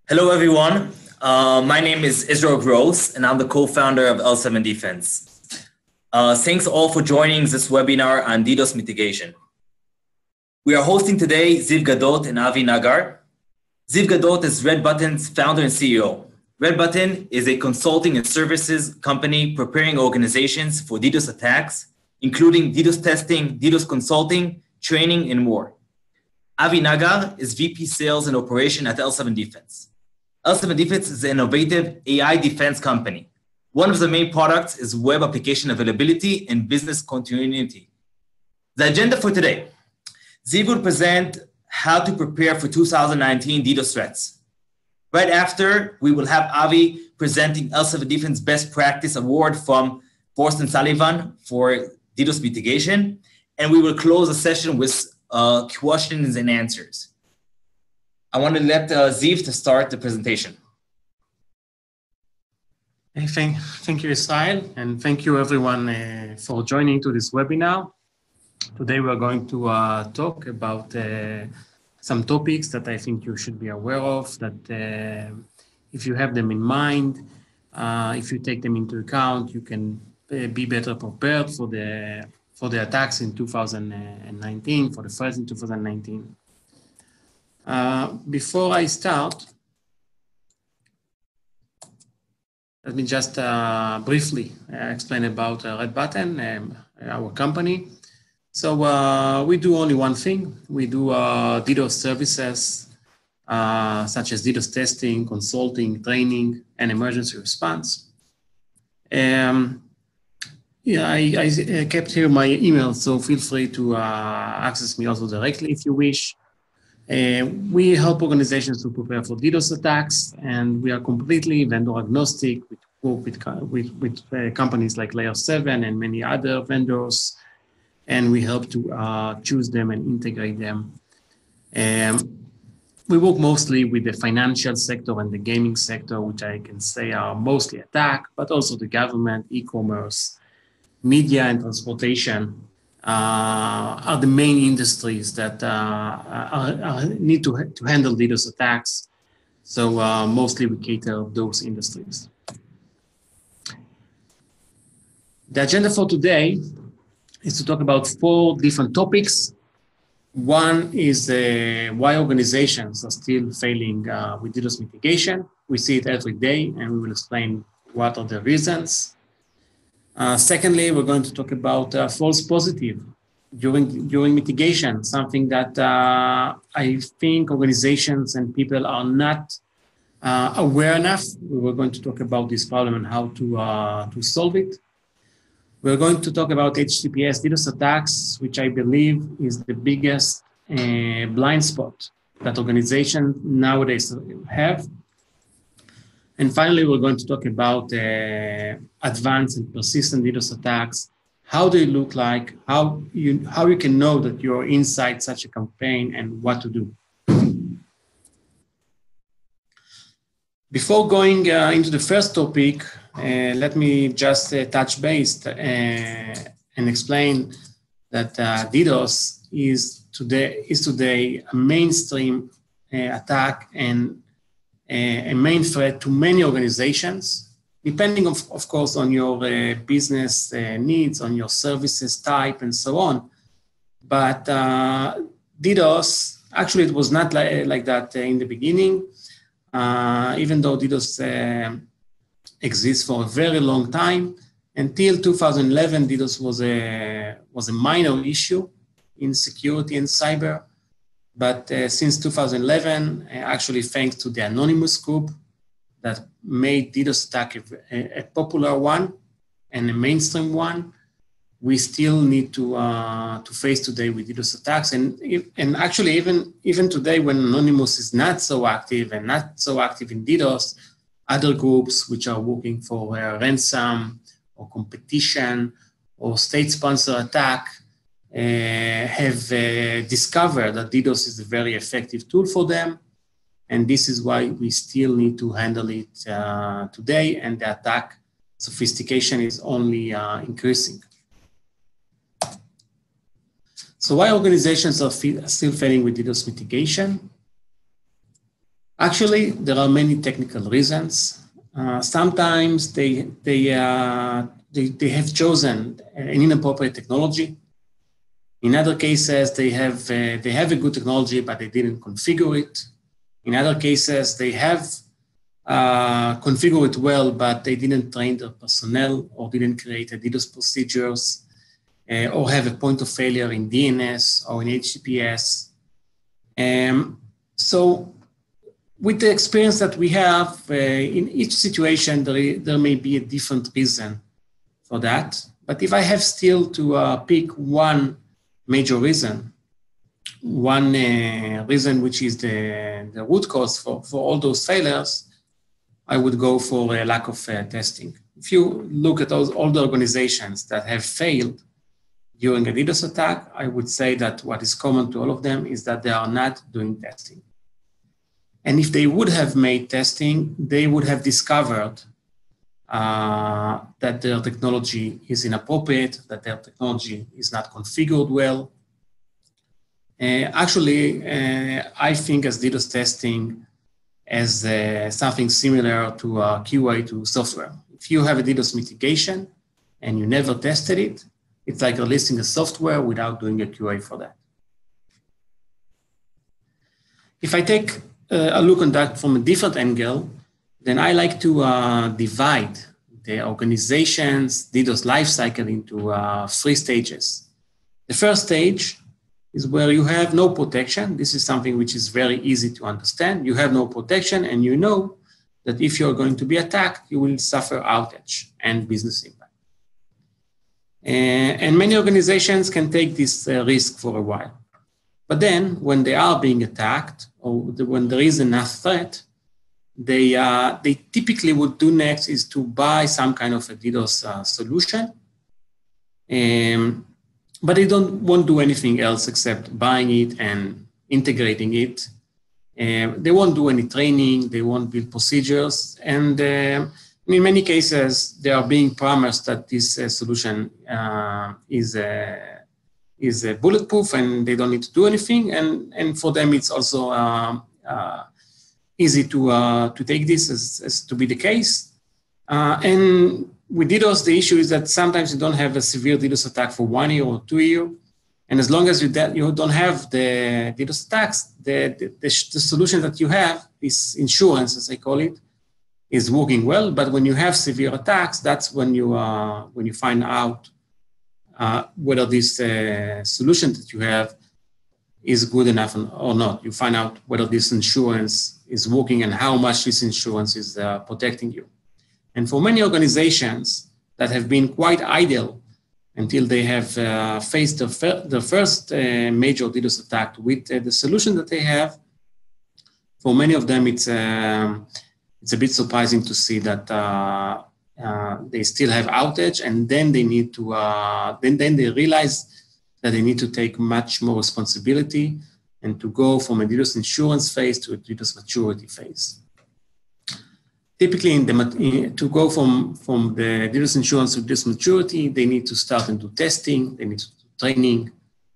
Hello, everyone. My name is Israel Gross, and I'm the co-founder of L7 Defense. Thanks all for joining this webinar on DDoS mitigation. We are hosting today Ziv Gadot and Avi Nagar. Ziv Gadot is Red Button's founder and CEO. Red Button is a consulting and services company preparing organizations for DDoS attacks, including DDoS testing, DDoS consulting, training, and more. Avi Nagar is VP Sales and Operation at L7 Defense. L7 Defense is an innovative AI defense company. One of the main products is web application availability and business continuity. The agenda for today: Ziv will present how to prepare for 2019 DDoS threats. Right after, we will have Avi presenting L7 Defense Best Practice Award from Frost & Sullivan for DDoS mitigation, and we will close the session with questions and answers. I want to let Ziv to start the presentation. Thank you, Israel, and thank you everyone for joining to this webinar. Today we're going to talk about some topics that I think you should be aware of, that if you have them in mind, if you take them into account, you can be better prepared for the attacks in 2019, for the threats in 2019. Before I start, let me just briefly explain about Red Button, our company. So we do only one thing. We do DDoS services, such as DDoS testing, consulting, training, and emergency response. I kept here my email, so feel free to access me also directly if you wish. We help organizations to prepare for DDoS attacks, and we are completely vendor agnostic. We work with companies like Layer 7 and many other vendors, and we help to choose them and integrate them. We work mostly with the financial sector and the gaming sector, which I can say are mostly attacked, but also the government, e-commerce, media, and transportation are the main industries that need to handle DDoS attacks. So mostly we cater those industries. The agenda for today is to talk about 4 different topics. One is why organizations are still failing with DDoS mitigation. We see it every day, and we will explain what are the reasons. Secondly, we're going to talk about false positive during mitigation, something that I think organizations and people are not aware enough. We're going to talk about this problem and how to solve it. We're going to talk about HTTPS DDoS attacks, which I believe is the biggest blind spot that organizations nowadays have. And finally, we're going to talk about advanced and persistent DDoS attacks. How they look like, how you can know that you're inside such a campaign, and what to do. Before going into the first topic, let me just touch base and explain that DDoS is today a mainstream attack and a main threat to many organizations, depending of course on your business needs, on your services type, and so on. But DDoS, actually it was not like that in the beginning, even though DDoS exists for a very long time. Until 2011, DDoS was a minor issue in security and cyber. But since 2011, actually thanks to the anonymous group that made DDoS attack a popular one and a mainstream one, we still need to face today with DDoS attacks. And actually even today, when anonymous is not so active and not so active in DDoS, other groups which are working for ransom or competition or state-sponsored attack have discovered that DDoS is a very effective tool for them. And this is why we still need to handle it today, and the attack sophistication is only increasing. So why organizations are still failing with DDoS mitigation? Actually, there are many technical reasons. Sometimes they have chosen an inappropriate technology. In other cases, they have a good technology, but they didn't configure it. In other cases, they have configured it well, but they didn't train their personnel or didn't create a DDoS procedures or have a point of failure in DNS or in HTTPS. So with the experience that we have, in each situation, there may be a different reason for that. But if I have still to pick one major reason, one reason which is the root cause for all those failures, I would go for a lack of testing. If you look at all the organizations that have failed during a DDoS attack, I would say that what is common to all of them is that they are not doing testing. And if they would have made testing, they would have discovered that their technology is inappropriate, that their technology is not configured well. Actually, I think as DDoS testing as something similar to QA to software. If you have a DDoS mitigation and you never tested it, it's like releasing a software without doing a QA for that. If I take a look on that from a different angle, then I like to divide the organization's DDoS lifecycle into 3 stages. The first stage is where you have no protection. This is something which is very easy to understand. You have no protection, and you know that if you're going to be attacked, you will suffer outage and business impact. And many organizations can take this risk for a while. But then when they are being attacked or when there is enough threat, they typically would do next is to buy some kind of a DDoS solution. But they won't do anything else except buying it and integrating it. They won't do any training, they won't build procedures. And in many cases, they are being promised that this solution is bulletproof and they don't need to do anything. And for them, it's also easy to take this as to be the case. And with DDoS, the issue is that sometimes you don't have a severe DDoS attack for 1 year or 2 years. And as long as you don't have the DDoS attacks, the solution that you have, this insurance, as I call it, is working well. But when you have severe attacks, that's when you find out whether this solution that you have is good enough or not. You find out whether this insurance is working and how much this insurance is protecting you. And for many organizations that have been quite idle until they have faced the first major DDoS attack with the solution that they have, for many of them, it's a bit surprising to see that they still have outage, and then they need to, then they realize that they need to take much more responsibility and to go from a DDoS insurance phase to a DDoS maturity phase. Typically, to go from the DDoS insurance to DDoS maturity, they need to start and do testing, they need to do training,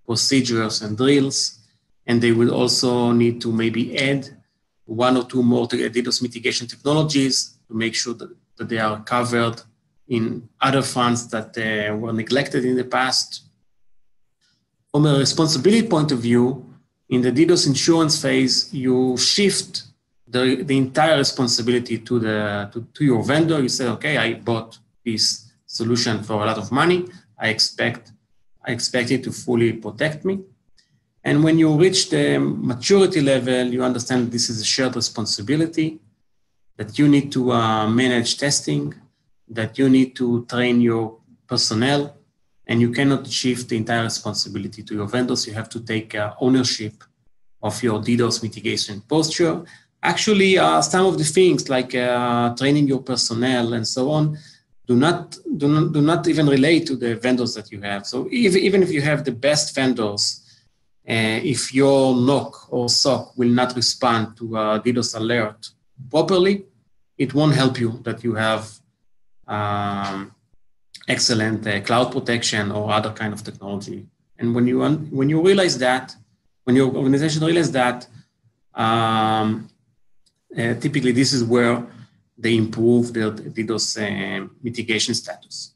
procedures and drills, and they will also need to maybe add 1 or 2 more DDoS mitigation technologies to make sure that they are covered in other fronts that were neglected in the past. From a responsibility point of view, in the DDoS insurance phase, you shift the entire responsibility to your vendor. You say, okay, I bought this solution for a lot of money. I expect it to fully protect me. And when you reach the maturity level, you understand this is a shared responsibility, that you need to manage testing, that you need to train your personnel, and you cannot shift the entire responsibility to your vendors. You have to take ownership of your DDoS mitigation posture. Actually, some of the things like training your personnel and so on do not even relate to the vendors that you have. So even if you have the best vendors, if your NOC or SOC will not respond to a DDoS alert properly, it won't help you that you have excellent cloud protection or other kind of technology. And when you realize that, when your organization realizes that, typically this is where they improve their DDoS mitigation status.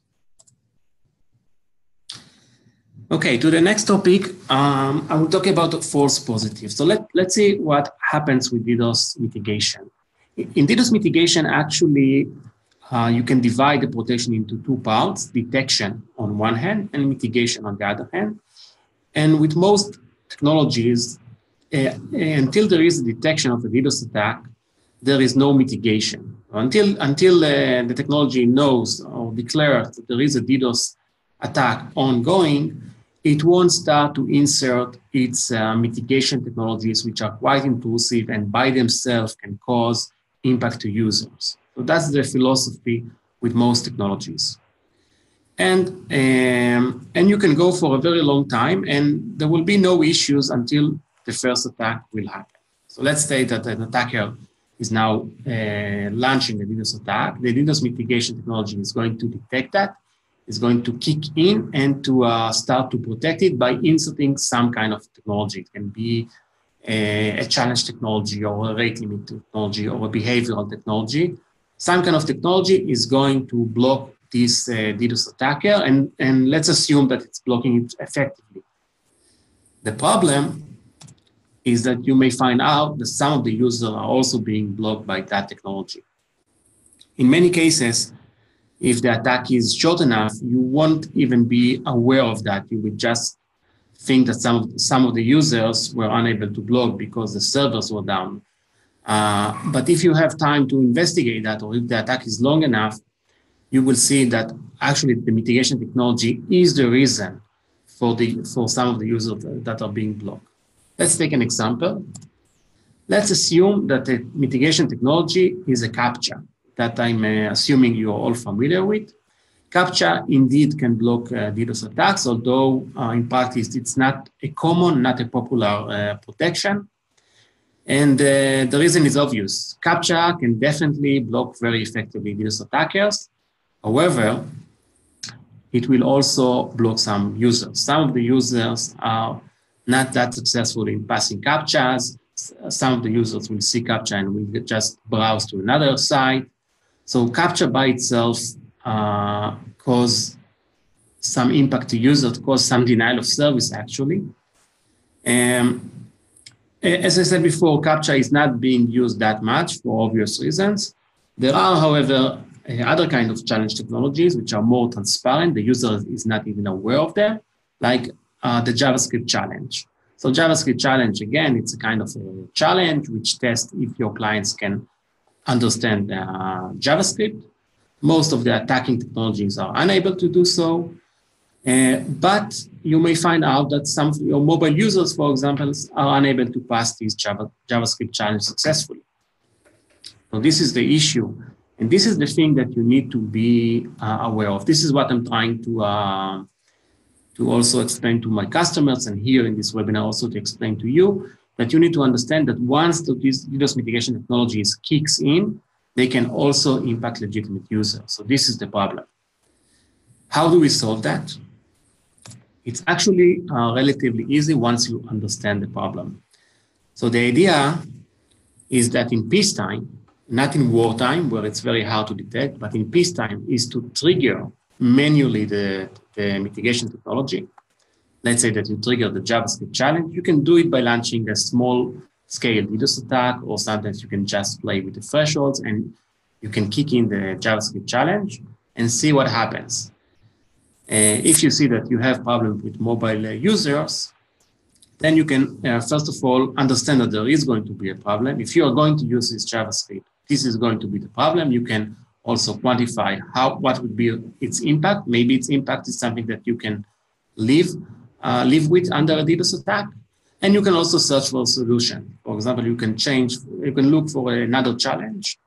Okay, to the next topic, I will talk about false positives. So let's see what happens with DDoS mitigation. In DDoS mitigation, actually, you can divide the protection into two parts, detection on one hand and mitigation on the other hand. And with most technologies, until there is a detection of a DDoS attack, there is no mitigation. Until the technology knows or declares that there is a DDoS attack ongoing, it won't start to insert its mitigation technologies, which are quite intrusive and by themselves can cause impact to users. So that's the philosophy with most technologies. And you can go for a very long time and there will be no issues until the first attack will happen. So let's say that an attacker is now launching a DDoS attack. The DDoS mitigation technology is going to detect that, is going to kick in and to start to protect it by inserting some kind of technology. It can be a challenge technology or a rate limit technology or a behavioral technology. Some kind of technology is going to block this DDoS attacker, and let's assume that it's blocking it effectively. The problem is that you may find out that some of the users are also being blocked by that technology. In many cases, if the attack is short enough, you won't even be aware of that. You would just think that some of the users were unable to block because the servers were down. But if you have time to investigate that, or if the attack is long enough, you will see that actually the mitigation technology is the reason for some of the users that are being blocked. Let's take an example. Let's assume that the mitigation technology is a CAPTCHA that I'm assuming you're all familiar with. CAPTCHA indeed can block DDoS attacks, although in practice it's not a common, not a popular protection. And the reason is obvious. CAPTCHA can definitely block very effectively DDoS attackers. However, it will also block some users. Some of the users are not that successful in passing CAPTCHAs. Some of the users will see CAPTCHA and will just browse to another site. So CAPTCHA by itself cause some impact to users, cause some denial of service actually. As I said before, CAPTCHA is not being used that much for obvious reasons. There are, however, other kind of challenge technologies which are more transparent. The user is not even aware of them, like the JavaScript challenge. So JavaScript challenge, again, it's a kind of a challenge which tests if your clients can understand JavaScript. Most of the attacking technologies are unable to do so. But you may find out that some of your mobile users, for example, are unable to pass this JavaScript challenge successfully. So this is the issue. And this is the thing that you need to be aware of. This is what I'm trying to also explain to my customers, and here in this webinar also to explain to you, that you need to understand that once these DDoS mitigation technologies kicks in, they can also impact legitimate users. So this is the problem. How do we solve that? It's actually relatively easy once you understand the problem. So the idea is that in peacetime, not in wartime where it's very hard to detect, but in peacetime is to trigger manually the mitigation technology. Let's say that you trigger the JavaScript challenge. You can do it by launching a small scale DDoS attack, or sometimes you can just play with the thresholds and you can kick in the JavaScript challenge and see what happens. If you see that you have problems with mobile users, then you can, first of all, understand that there is going to be a problem. If you are going to use this JavaScript, this is going to be the problem. You can also quantify what would be its impact. Maybe its impact is something that you can live with under a DDoS attack. And you can also search for a solution. For example, you can look for another challenge,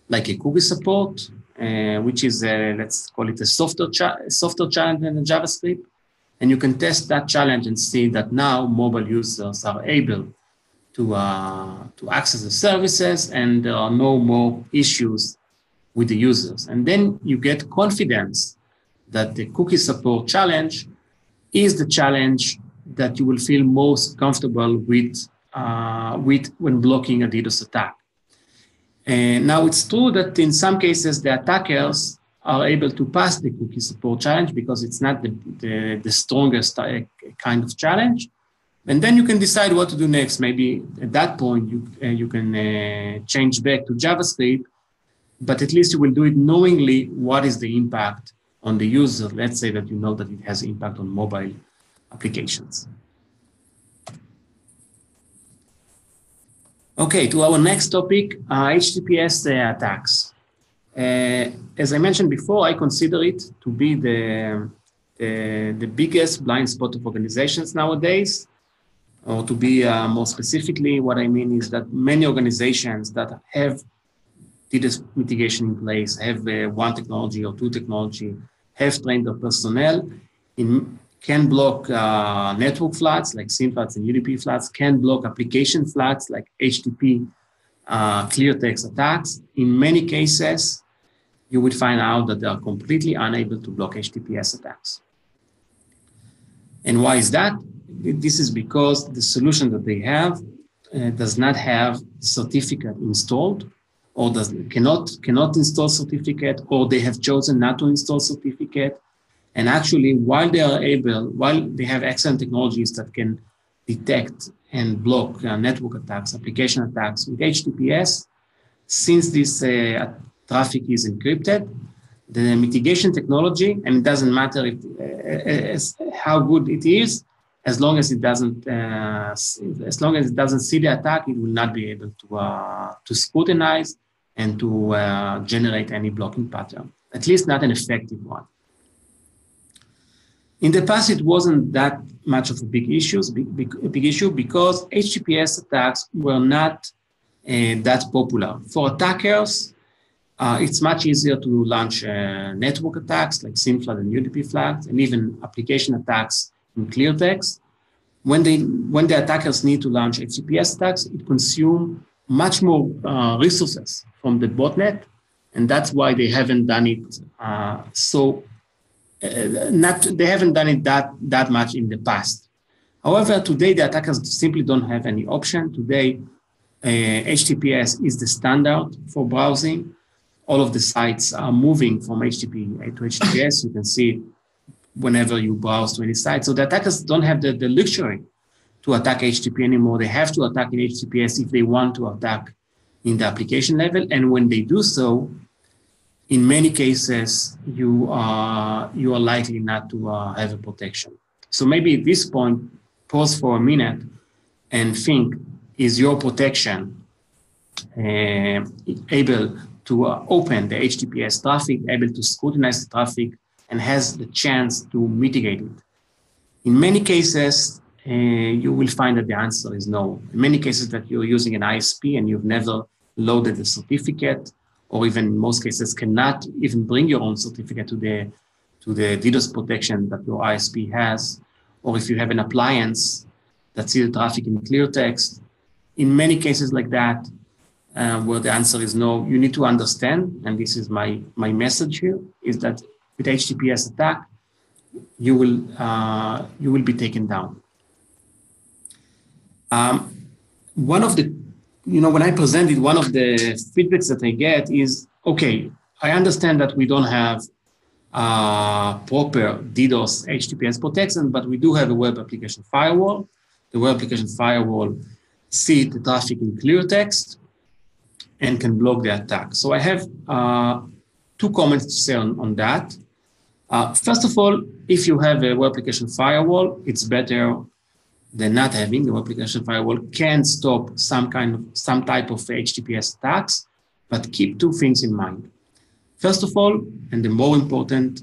like a cookie support, which is, let's call it a softer challenge in JavaScript. And you can test that challenge and see that now mobile users are able to access the services and there are no more issues with the users. And then you get confidence that the cookie support challenge is the challenge that you will feel most comfortable with when blocking a DDoS attack. And now it's true that in some cases, the attackers are able to pass the cookie support challenge because it's not the strongest kind of challenge. And then you can decide what to do next. Maybe at that point, you can change back to JavaScript, but at least you will do it knowingly what is the impact on the user. Let's say that you know that it has impact on mobile applications. Okay, to our next topic, HTTPS attacks. As I mentioned before, I consider it to be the biggest blind spot of organizations nowadays. Or to be more specifically, what I mean is that many organizations that have DDoS mitigation in place, have one technology or two technology, have trained their personnel, can block network floods like SIM floods and UDP floods, can block application floods like HTTP clear text attacks. In many cases, you would find out that they are completely unable to block HTTPS attacks. And why is that? This is because the solution that they have does not have certificate installed, or cannot install certificate, or they have chosen not to install certificate. And actually, while they have excellent technologies that can detect and block network attacks, application attacks with HTTPS, since this traffic is encrypted, the mitigation technology, and it doesn't matter how good it is, as long as it doesn't see the attack, it will not be able to scrutinize and to generate any blocking pattern, at least not an effective one. In the past, it wasn't that much of a big issue because HTTPS attacks were not that popular. For attackers, it's much easier to launch network attacks like SIM flood and UDP floods, and even application attacks in clear text. When the attackers need to launch HTTPS attacks, it consumes much more resources from the botnet, and that's why they haven't done it they haven't done it that much in the past. However, today the attackers simply don't have any option. Today, HTTPS is the standard for browsing. All of the sites are moving from HTTP to HTTPS. You can see it whenever you browse to any site. So the attackers don't have the luxury to attack HTTP anymore. They have to attack in HTTPS if they want to attack in the application level. And when they do so, in many cases, you are likely not to have a protection. So maybe at this point, pause for a minute and think, is your protection able to open the HTTPS traffic, able to scrutinize the traffic, and has the chance to mitigate it? In many cases, you will find that the answer is no. In many cases that you're using an ISP and you've never loaded the certificate, or even in most cases cannot even bring your own certificate to the DDoS protection that your ISP has, or if you have an appliance that sees the traffic in clear text. In many cases like that, where the answer is no, you need to understand, and this is my message here, is that with HTTPS attack, you will be taken down. One of the, when I presented, one of the feedbacks that I get is, okay, I understand that we don't have proper DDoS HTTPS protection, but we do have a web application firewall. The web application firewall sees the traffic in clear text and can block the attack. So I have two comments to say on that. First of all, if you have a web application firewall, it's better than not having. The web application firewall can stop some type of HTTPS attacks, but keep two things in mind. First of all, and the more important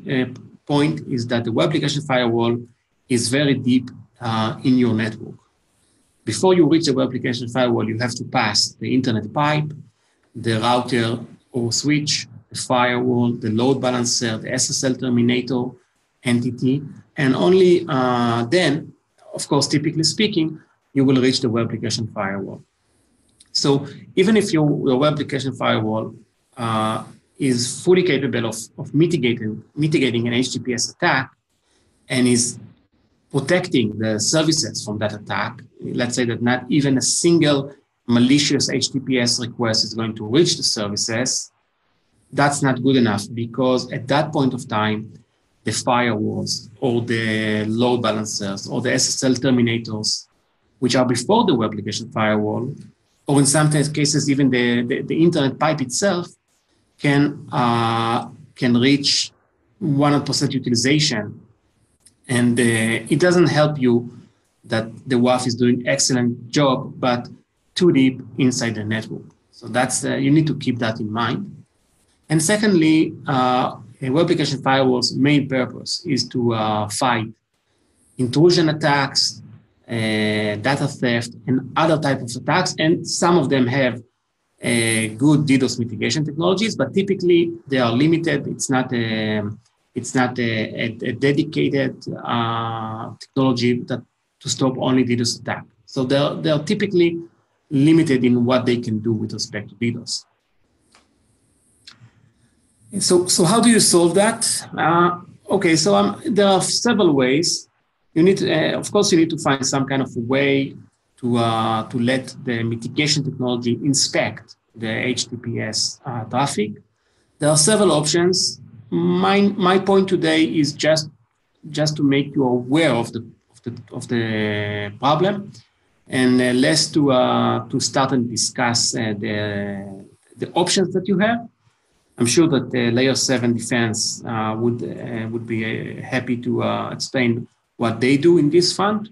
point, is that the web application firewall is very deep in your network. Before you reach the web application firewall, you have to pass the internet pipe, the router or switch, the firewall, the load balancer, the SSL terminator entity, and only then, of course, typically speaking, you will reach the web application firewall. So even if your web application firewall is fully capable of mitigating an HTTPS attack and is protecting the services from that attack, let's say that not even a single malicious HTTPS request is going to reach the services, that's not good enough, because at that point of time, the firewalls or the load balancers or the SSL terminators, which are before the web application firewall, or in some cases, even the internet pipe itself, can reach 100% utilization. And it doesn't help you that the WAF is doing excellent job, but too deep inside the network. So that's, you need to keep that in mind. And secondly, a web application firewall's main purpose is to fight intrusion attacks, data theft, and other types of attacks. And some of them have good DDoS mitigation technologies, but typically they are limited. It's not a dedicated technology to stop only DDoS attack. So they're typically limited in what they can do with respect to DDoS. So how do you solve that? Okay, so there are several ways. You need to, of course, you need to find some kind of a way to let the mitigation technology inspect the HTTPS traffic. There are several options. My point today is just to make you aware of the problem, and less to start and discuss the options that you have. I'm sure that the layer 7 defense would be happy to explain what they do in this front.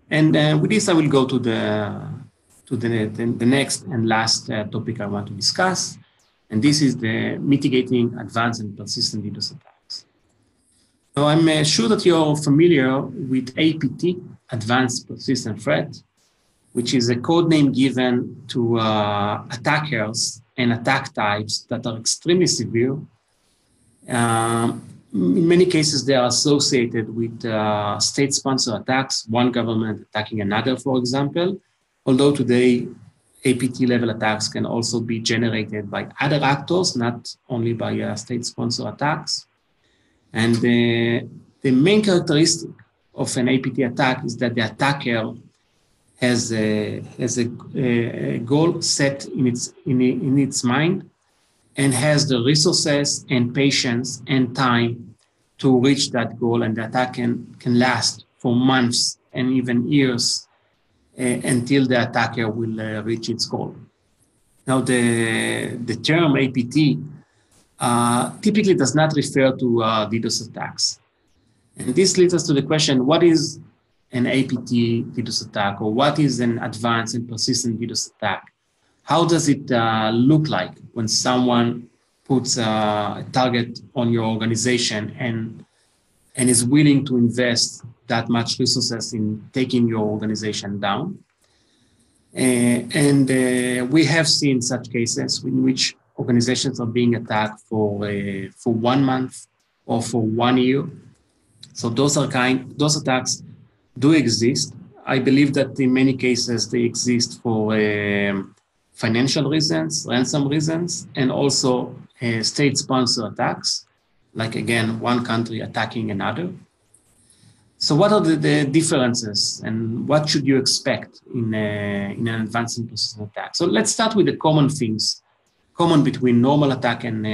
And with this, I will go to the next and last topic I want to discuss. And this is the mitigating advanced and persistent DDoS attacks. So I'm sure that you're familiar with APT, Advanced Persistent Threat, which is a code name given to attackers and attack types that are extremely severe. In many cases, they are associated with state-sponsored attacks, one government attacking another, for example. Although today, APT-level attacks can also be generated by other actors, not only by state-sponsored attacks. And the main characteristic of an APT attack is that the attacker has a goal set in its mind, and has the resources and patience and time to reach that goal, and the attack can last for months and even years until the attacker will reach its goal. Now, the term APT typically does not refer to DDoS attacks. And this leads us to the question, what is an APT DDoS attack, or what is an advanced and persistent DDoS attack? How does it look like when someone puts a target on your organization and is willing to invest that much resources in taking your organization down? We have seen such cases in which organizations are being attacked for 1 month or for 1 year. So those attacks do exist. I believe that in many cases they exist for financial reasons, ransom reasons, and also state-sponsored attacks, like, again, one country attacking another. So what are the differences, and what should you expect in an advanced and persistent attack? So let's start with the common things, common between normal attack and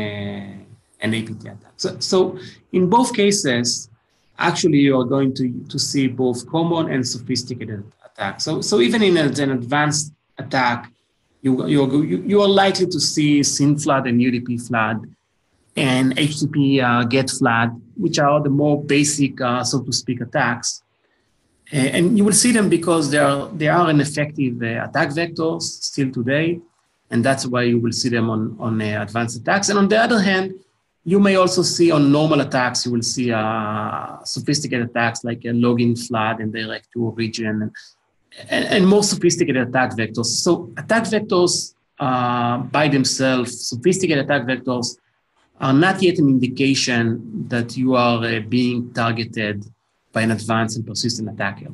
APT attack. So in both cases, actually, you are going to see both common and sophisticated attacks. So even in an advanced attack, you are likely to see SYN flood and UDP flood and HTTP GET flood, which are the more basic, so to speak, attacks. And you will see them because they are an effective attack vectors still today, and that's why you will see them on advanced attacks. And on the other hand, you may also see on normal attacks, you will see sophisticated attacks like a login flood and direct to origin, and more sophisticated attack vectors. So attack vectors by themselves, sophisticated attack vectors, are not yet an indication that you are being targeted by an advanced and persistent attacker.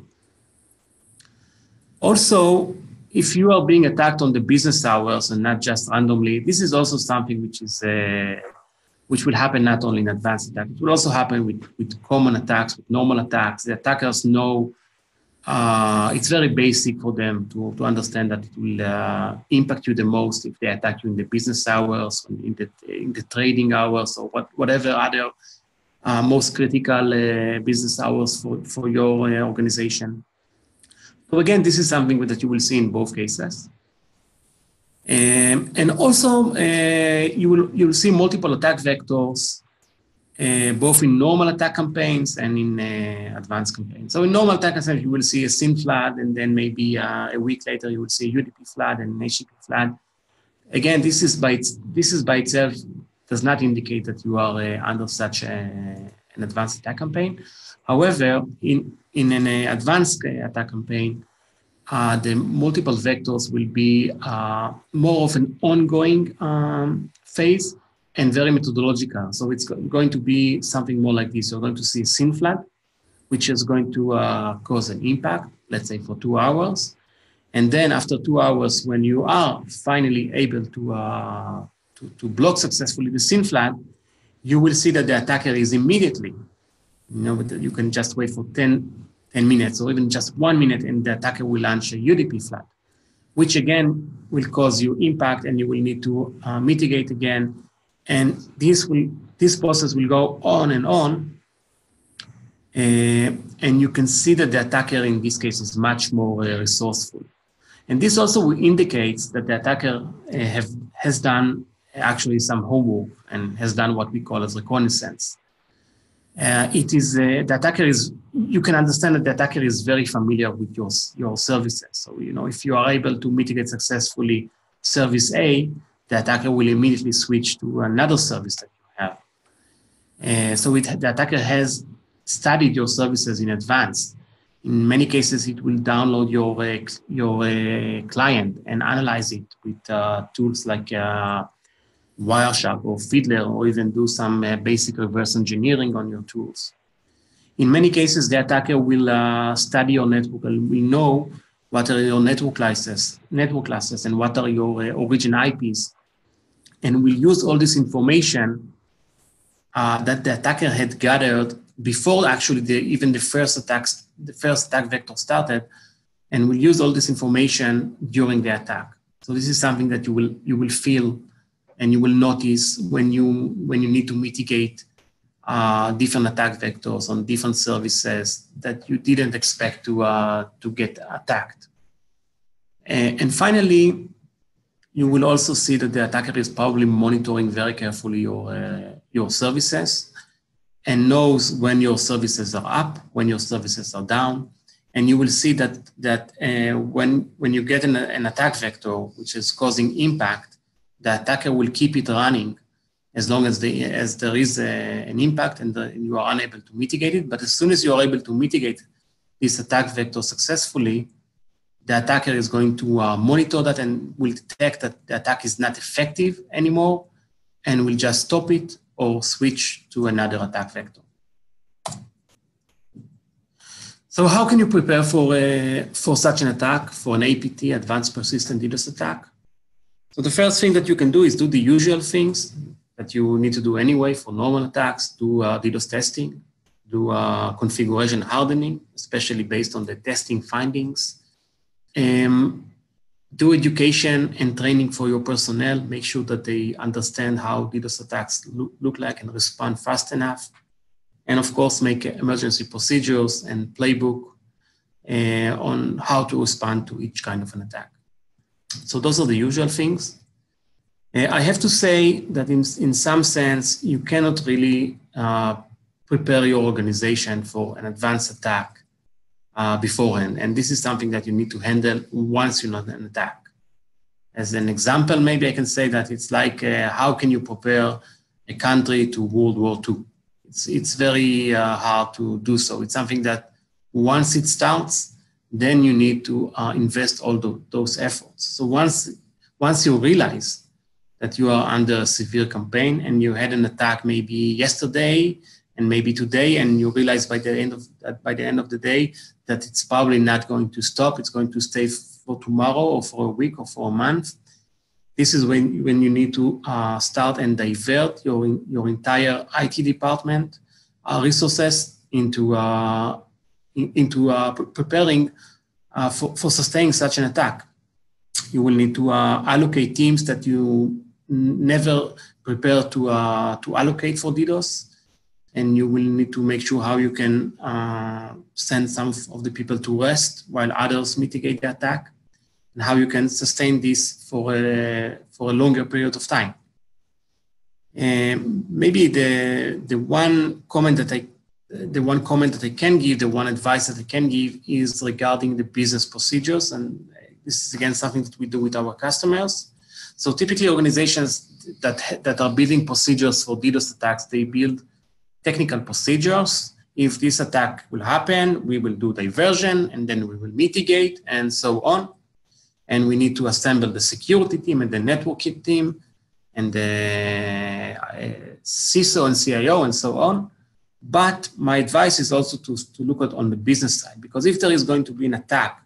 Also, if you are being attacked on the business hours and not just randomly, this is also something which will happen not only in advanced attacks, it will also happen with common attacks, with normal attacks. The attackers know it's very basic for them to understand that it will impact you the most if they attack you in the business hours, in the trading hours, or whatever other most critical business hours for your organization. So again, this is something that you will see in both cases. And also, you'll see multiple attack vectors, both in normal attack campaigns and in advanced campaigns. So in normal attack campaigns, you will see a SYN flood, and then maybe a week later, you will see a UDP flood and an HTTP flood. Again, this is by itself does not indicate that you are under such an advanced attack campaign. However, in an advanced attack campaign, the multiple vectors will be more of an ongoing phase and very methodological. So it's going to be something more like this. You're going to see a SYN flood, which is going to cause an impact, let's say for 2 hours. And then after 2 hours, when you are finally able to block successfully the SYN flood, you will see that the attacker is immediately, you can just wait for 10 minutes or even just 1 minute, and the attacker will launch a UDP flood, which again will cause you impact, and you will need to mitigate again. And this process will go on and on. And you can see that the attacker in this case is much more resourceful. And this also indicates that the attacker has done actually some homework and has done what we call as reconnaissance. The attacker is, you can understand that the attacker is very familiar with your services. So, if you are able to mitigate successfully service A, the attacker will immediately switch to another service that you have. So the attacker has studied your services in advance. In many cases, it will download your client and analyze it with tools like Wireshark or Fiddler, or even do some basic reverse engineering on your tools. In many cases, the attacker will study your network and will know what are your network classes and what are your origin IPs, and will use all this information that the attacker had gathered before actually even the first attack vector started, and will use all this information during the attack. So this is something that you will feel and you will notice when you need to mitigate different attack vectors on different services that you didn't expect to get attacked. And finally, you will also see that the attacker is probably monitoring very carefully your services and knows when your services are up, when your services are down. And you will see that when you get an attack vector which is causing impact, the attacker will keep it running as long as there is an impact and you are unable to mitigate it. But as soon as you are able to mitigate this attack vector successfully, the attacker is going to monitor that and will detect that the attack is not effective anymore and will just stop it or switch to another attack vector. So how can you prepare for such an attack, for an APT, Advanced Persistent DDoS attack? So the first thing that you can do is do the usual things that you need to do anyway for normal attacks. Do DDoS testing, do configuration hardening, especially based on the testing findings. Do education and training for your personnel. Make sure that they understand how DDoS attacks look like and respond fast enough. And of course, make emergency procedures and playbook on how to respond to each kind of an attack. So those are the usual things. I have to say that in some sense, you cannot really prepare your organization for an advanced attack beforehand. And this is something that you need to handle once you know an attack. As an example, maybe I can say that it's like, how can you prepare a country to World War II? It's very hard to do so. It's something that once it starts, then you need to invest all those efforts. So once you realize that you are under a severe campaign and you had an attack maybe yesterday and maybe today, and you realize by the end of the day that it's probably not going to stop, it's going to stay for tomorrow or for a week or for a month, this is when you need to start and divert your entire IT department resources into preparing for sustaining such an attack. You will need to allocate teams that you never prepare to allocate for DDoS, and you will need to make sure how you can send some of the people to rest while others mitigate the attack, and how you can sustain this for a longer period of time. Maybe the one comment that I can give, the one advice that I can give is regarding the business procedures, and this is again something that we do with our customers. So typically organizations that are building procedures for DDoS attacks, they build technical procedures. If this attack will happen, we will do diversion, and then we will mitigate, and so on. And we need to assemble the security team and the networking team and the CISO and CIO and so on. But my advice is also to look at on the business side, because if there is going to be an attack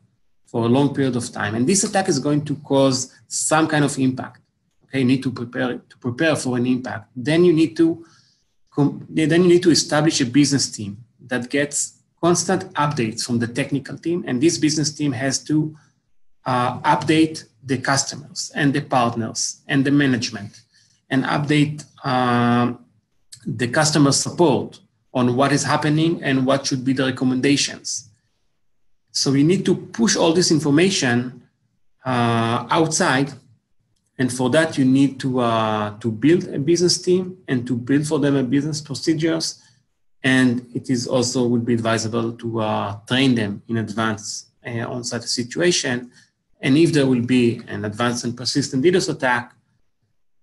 for a long period of time, and this attack is going to cause some kind of impact, okay, you need to prepare for an impact. Then you need to establish a business team that gets constant updates from the technical team, and this business team has to update the customers and the partners and the management, and update the customer support on what is happening and what should be the recommendations. So we need to push all this information outside, and for that you need to build a business team and to build for them a business procedures, and it is also would be advisable to train them in advance on such a situation. And if there will be an advanced and persistent DDoS attack,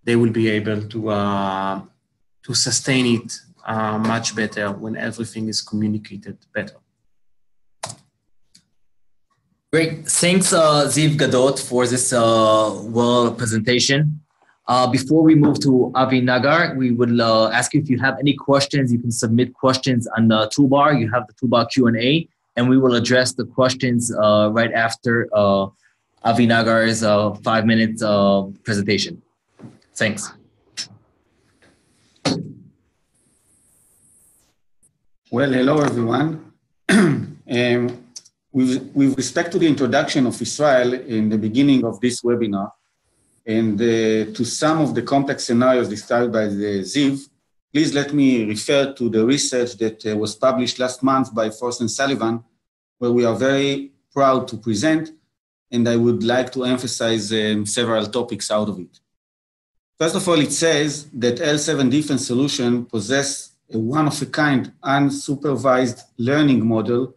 they will be able to sustain it much better when everything is communicated better. Great. Thanks, Ziv Gadot, for this presentation. Before we move to Avinagar, we would ask you if you have any questions. You can submit questions on the toolbar. You have the toolbar Q&A, and we will address the questions right after Avinagar's 5-minute presentation. Thanks. Well, hello, everyone. With respect to the introduction of Israel in the beginning of this webinar, and to some of the complex scenarios described by the Ziv, please let me refer to the research that was published last month by Frost and Sullivan, where we are very proud to present, and I would like to emphasize several topics out of it. First of all, it says that L7 defense solution possess a one-of-a-kind unsupervised learning model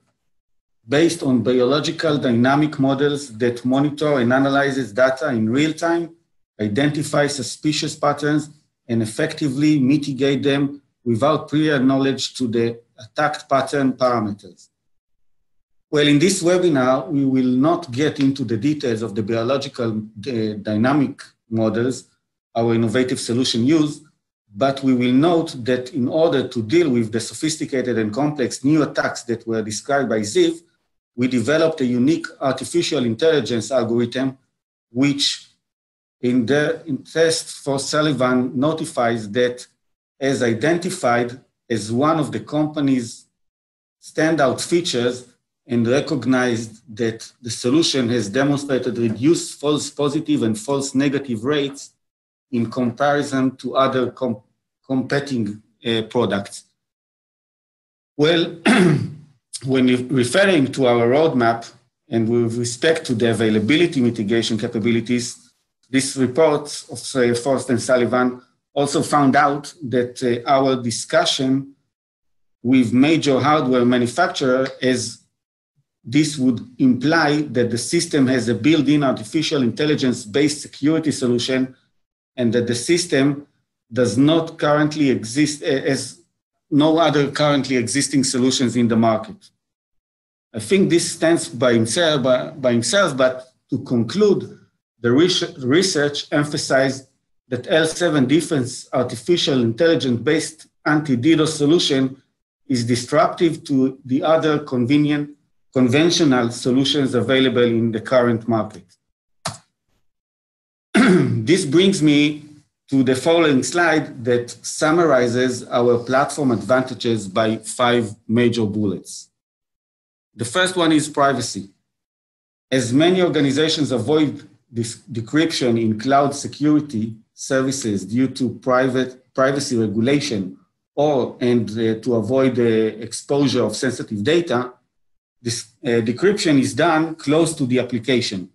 based on biological dynamic models that monitor and analyzes data in real time, identify suspicious patterns, and effectively mitigate them without prior knowledge to the attacked pattern parameters. Well, in this webinar, we will not get into the details of the biological dynamic models our innovative solution use, but we will note that in order to deal with the sophisticated and complex new attacks that were described by Ziv, we developed a unique artificial intelligence algorithm, which in test for Sullivan notifies that as identified as one of the company's standout features and recognized that the solution has demonstrated reduced false positive and false negative rates in comparison to other competing products. Well, when referring to our roadmap and with respect to the availability mitigation capabilities, this report of Frost and Sullivan also found out that our discussion with major hardware manufacturer, as this would imply that the system has a built-in artificial intelligence-based security solution, and that the system does not currently exist as no other currently existing solutions in the market. I think this stands by himself, but to conclude, the research emphasized that L7 defense artificial intelligence-based anti-DDoS solution is disruptive to the other conventional solutions available in the current market. This brings me to the following slide that summarizes our platform advantages by 5 major bullets. The first one is privacy. As many organizations avoid this decryption in cloud security services due to privacy regulation and to avoid the exposure of sensitive data, this decryption is done close to the application,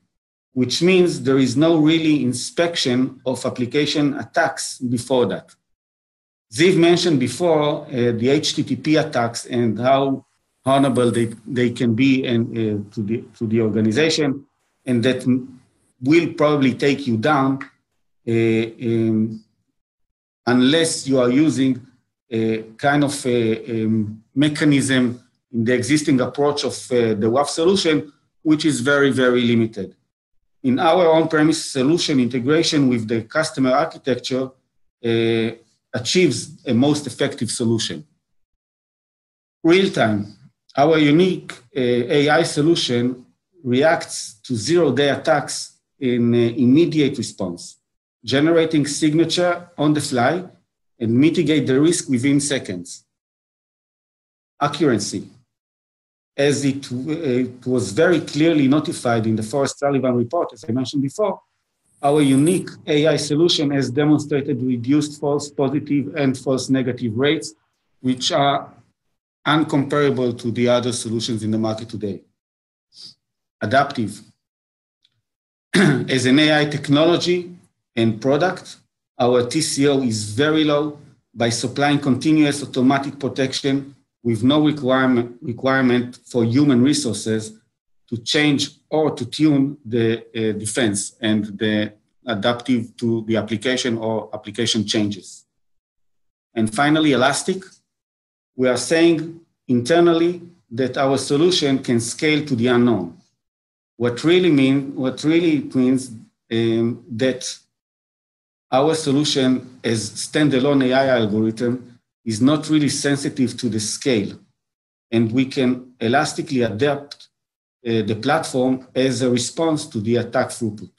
which means there is no really inspection of application attacks before that. Ziv mentioned before the HTTP attacks and how harmful they can be to the organization, and that will probably take you down unless you are using a kind of mechanism in the existing approach of the WAF solution, which is very, very limited. In our on-premise solution, integration with the customer architecture achieves a most effective solution. Real-time. Our unique AI solution reacts to zero-day attacks in immediate response, generating signature on the fly and mitigate the risk within seconds. Accuracy. As it was very clearly notified in the Forrest Sullivan report, as I mentioned before, our unique AI solution has demonstrated reduced false positive and false negative rates, which are uncomparable to the other solutions in the market today. Adaptive. As an AI technology and product, our TCO is very low by supplying continuous automatic protection with no requirement for human resources to change or to tune the defense and the adaptive to the application or application changes. And finally, elastic. We are saying internally that our solution can scale to the unknown. What really means that our solution as standalone AI algorithm is not really sensitive to the scale, and we can elastically adapt the platform as a response to the attack throughput.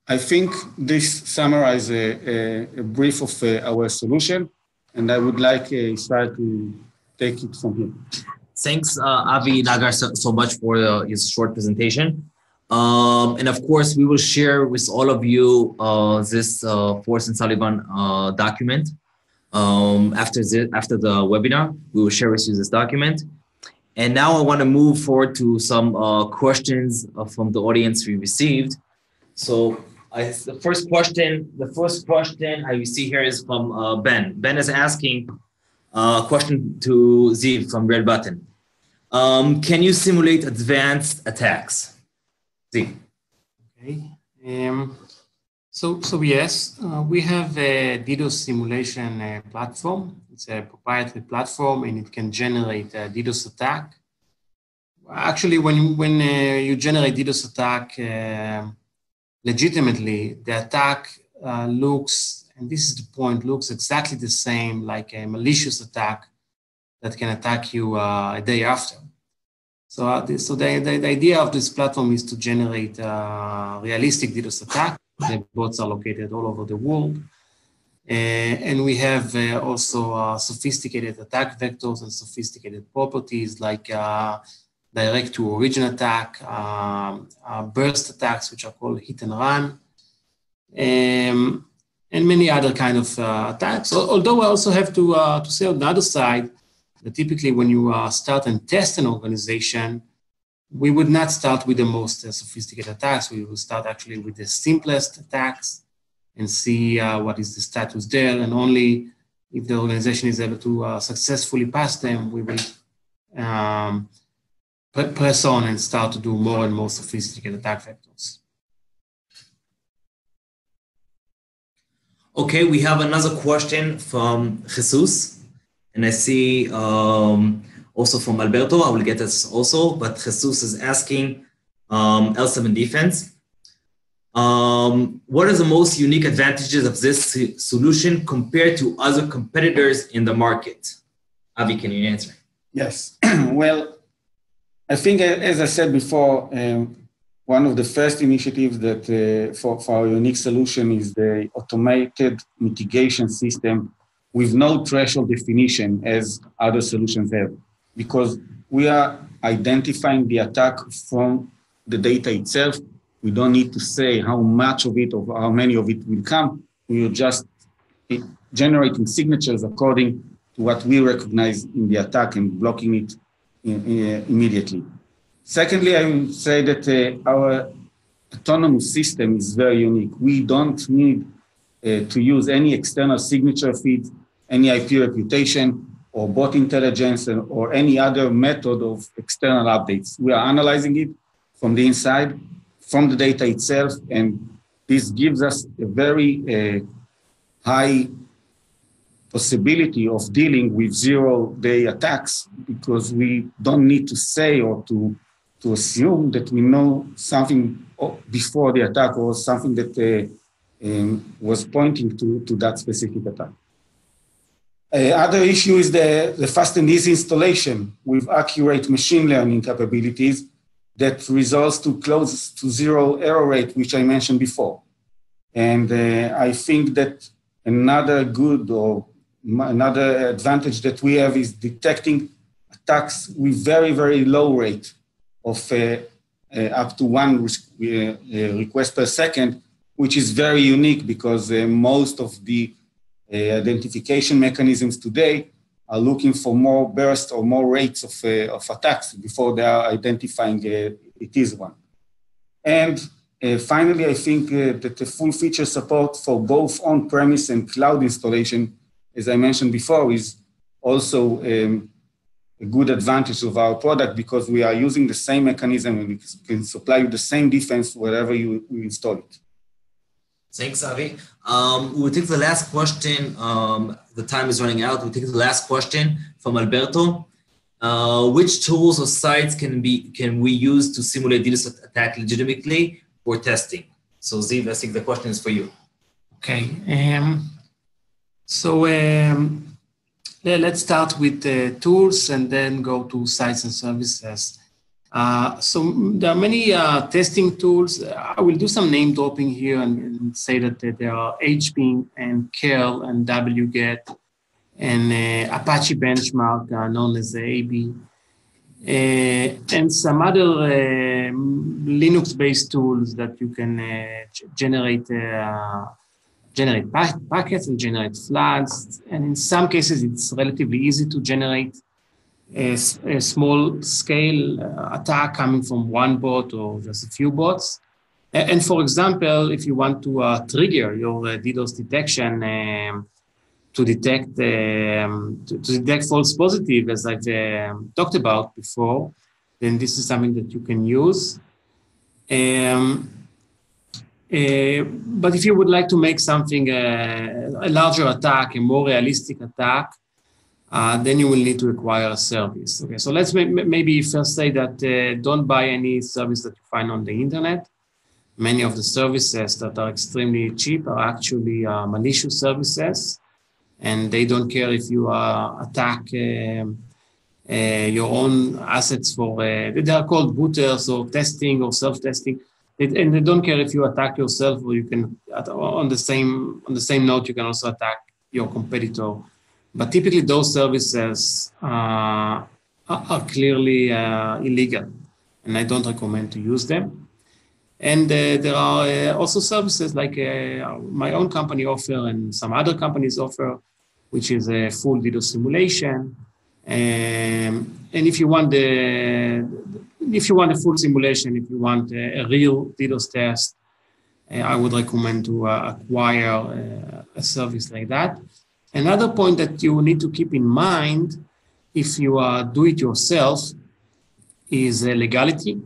I think this summarizes a brief of our solution, and I would like Israel to take it from here. Thanks, Avi Nagar, so much for his short presentation. And of course, we will share with all of you this Forrest and Sullivan document. After the webinar, we will share with you this document. And now I want to move forward to some questions from the audience we received. So the first question I see here is from Ben. Ben is asking a question to Ziv from Red Button. Can you simulate advanced attacks? Ziv. Okay. So yes, we have a DDoS simulation platform. It's a proprietary platform, and it can generate a DDoS attack. Actually, when you generate DDoS attack legitimately, the attack looks, and this is the point, looks exactly the same like a malicious attack that can attack you a day after. So the idea of this platform is to generate realistic DDoS attack. The bots are located all over the world. And we have also sophisticated attack vectors and sophisticated properties like direct to origin attack, burst attacks, which are called hit and run, and many other kind of attacks. Although I also have to say on the other side, that typically when you start and test an organization, we would not start with the most sophisticated attacks. We will start actually with the simplest attacks and see what is the status there. And only if the organization is able to successfully pass them, we will press on and start to do more and more sophisticated attack vectors. Okay, we have another question from Jesus. And I see also from Alberto, I will get this also, but Jesus is asking L7 Defense. What are the most unique advantages of this solution compared to other competitors in the market? Avi, can you answer? Yes. Well, I think, as I said before, one of the first initiatives that for our unique solution is the automated mitigation system with no threshold definition as other solutions have, because we are identifying the attack from the data itself. We don't need to say how much of it or how many of it will come. We are just generating signatures according to what we recognize in the attack and blocking it immediately. Secondly, I would say that our autonomous system is very unique. We don't need to use any external signature feed, any IP reputation, or bot intelligence, or any other method of external updates. We are analyzing it from the inside, from the data itself, and this gives us a very high possibility of dealing with zero-day attacks, because we don't need to say or to assume that we know something before the attack or something that was pointing to that specific attack. Other issue is the fast and easy installation with accurate machine learning capabilities that results to close to zero error rate, which I mentioned before. And I think that another good or another advantage that we have is detecting attacks with very, very low rate of up to one request per second, which is very unique because most of the identification mechanisms today are looking for more bursts or more rates of attacks before they are identifying it is one. And finally, I think that the full feature support for both on-premise and cloud installation, as I mentioned before, is also a good advantage of our product because we are using the same mechanism and we can supply you the same defense wherever you install it. Thanks, Avi. We'll take the last question. The time is running out. We'll take the last question from Alberto. Which tools or sites can we use to simulate DDoS attack legitimately for testing? So Ziv, I think the question is for you. Okay. Let's start with the tools and then go to sites and services. So there are many testing tools. I will do some name dropping here and say that there are HPing and curl and wget and Apache benchmark known as AB and some other Linux-based tools that you can generate packets and generate flags. And in some cases, it's relatively easy to generate a small scale attack coming from one bot or just a few bots. And for example, if you want to trigger your DDoS detection to detect false positive, as I've talked about before, then this is something that you can use. But if you would like to make something, a larger attack, a more realistic attack, then you will need to acquire a service. Okay, so let's maybe first say that don't buy any service that you find on the internet. Many of the services that are extremely cheap are actually malicious services, and they don't care if you attack your own assets for, they are called booters or testing or self-testing. And they don't care if you attack yourself, or you can, on the same note, you can also attack your competitor. But typically those services are clearly illegal, and I don't recommend to use them. And there are also services like my own company offer and some other companies offer, which is a full DDoS simulation. And if you want a full simulation, if you want a real DDoS test, I would recommend to acquire a service like that. Another point that you need to keep in mind if you do it yourself is legality.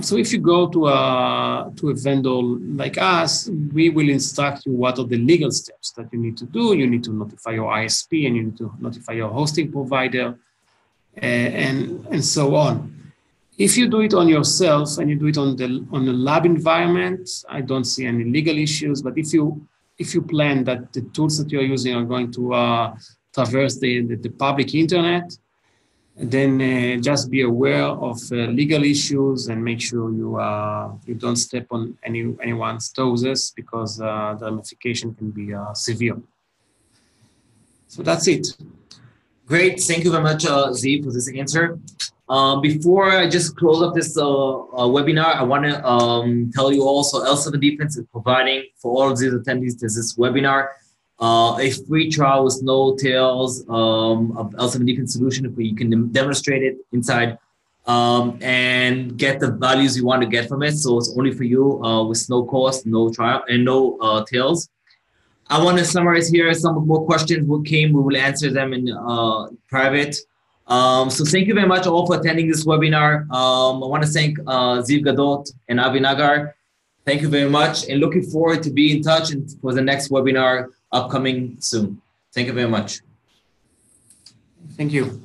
So if you go to a vendor like us, we will instruct you what are the legal steps that you need to do. You need to notify your ISP and you need to notify your hosting provider and so on. If you do it on yourself and you do it on a lab environment, I don't see any legal issues. But if you plan that the tools that you're using are going to traverse the public internet, Then just be aware of legal issues and make sure you don't step on anyone's toes, because the ramification can be severe. So that's it. Great. Thank you very much, Ziv, for this answer. Before I just close up this webinar, I want to tell you also L7 Defense is providing for all of these attendees to this webinar a free trial with no tails of L7 Defense solution, where you can demonstrate it inside and get the values you want to get from it. So it's only for you with no cost, no trial, and no tails. I want to summarize here some more questions we will answer them in private. So thank you very much all for attending this webinar. I want to thank Ziv Gadot and Avi Nagar. Thank you very much, and looking forward to be in touch and for the next webinar upcoming soon. Thank you very much. Thank you.